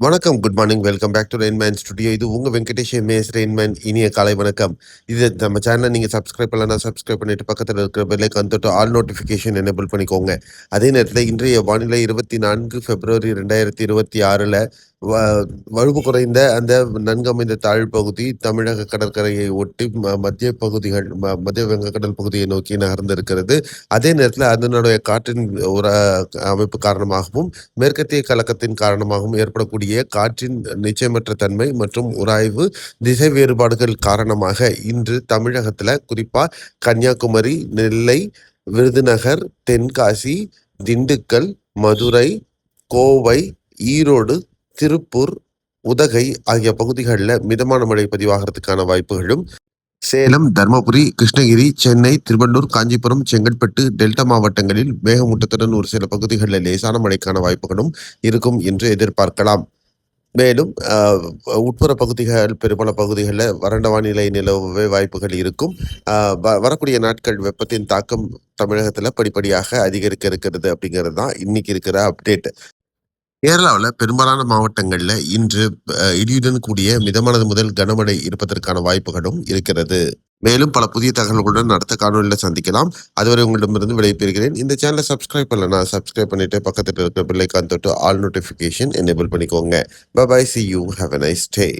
வணக்கம், good morning. Welcome back to Rainman studio. இது உங்க வெங்கடேஷ் எம்ஏஎஸ் ரெயின்மேன். இனிய காலை வணக்கம். இது நம்ம சேனலை நீங்க சப்ஸ்கிரைப் பண்ணலன்னா சப்ஸ்கிரைப் பண்ணிட்டு பக்கத்துல இருக்கிற பெல் ஐகான் தொட்டு ஆல் நோட்டிஃபிகேஷன் எனேபிள் பண்ணிக்கோங்க. அதே நேரத்துல இன்றைய வானிலை 24 பிப்ரவரி 2026ல வ வலுவு குறைந்த அந்த நன்கு அமைந்த தாழ்பகுதி தமிழக கடற்கரையை ஒட்டி மத்திய பகுதிகள் மத்திய வங்கக்கடல் பகுதியை நோக்கி நகர்ந்திருக்கிறது. அதே நேரத்துல அதனுடைய காற்றின் ஒரு அமைப்பு காரணமாகவும் மேற்கத்திய கலக்கத்தின் காரணமாகவும் ஏற்படக்கூடிய காற்றின் நிச்சயமற்ற தன்மை மற்றும் உராய்வு திசை வேறுபாடுகள் காரணமாக இன்று தமிழகத்துல குறிப்பா கன்னியாகுமரி, நெல்லை, விருதுநகர், தென்காசி, திண்டுக்கல், மதுரை, கோவை, ஈரோடு, திருப்பூர், உதகை ஆகிய பகுதிகளில் மிதமான மழை பதிவாகிறதுக்கான வாய்ப்புகளும், சேலம், தர்மபுரி, கிருஷ்ணகிரி, சென்னை, திருவள்ளூர், காஞ்சிபுரம், செங்கல்பட்டு, டெல்டா மாவட்டங்களில் மேகமூட்டத்துடன் ஒரு சில பகுதிகளில் லேசான மழைக்கான வாய்ப்புகளும் இருக்கும் என்று எதிர்பார்க்கலாம். மேலும் உட்புற பகுதிகள், பெரும்பாலான பகுதிகளில் வறண்ட வானிலை நிலவவே வாய்ப்புகள் இருக்கும். வரக்கூடிய நாட்கள் வெப்பத்தின் தாக்கம் தமிழகத்தில் படிப்படியாக அதிகரிக்க இருக்கிறது அப்படிங்கிறது தான் இன்னைக்கு இருக்கிற அப்டேட். கேரளாவில் பெரும்பாலான மாவட்டங்களில் இன்று இடியுடன் கூடிய மிதமானது முதல் கனமழை இருப்பதற்கான வாய்ப்புகளும் இருக்கிறது. மேலும் பல புதிய தகவல்களுடன் அடுத்த காணொலியில் சந்திக்கலாம். அதுவரை உங்களிடமிருந்து விடைபெறுகிறேன். இந்த சேனலை சப்ஸ்கிரைப் பண்ணலன்னா சப்ஸ்கிரைப் பண்ணிட்டு பக்கத்தில் இருக்கிற பெல் ஐகான் தொட்டு ஆல் நோட்டிஃபிகேஷன் எனேபிள் பண்ணிக்கோங்க. Bye bye, see you, have a nice day.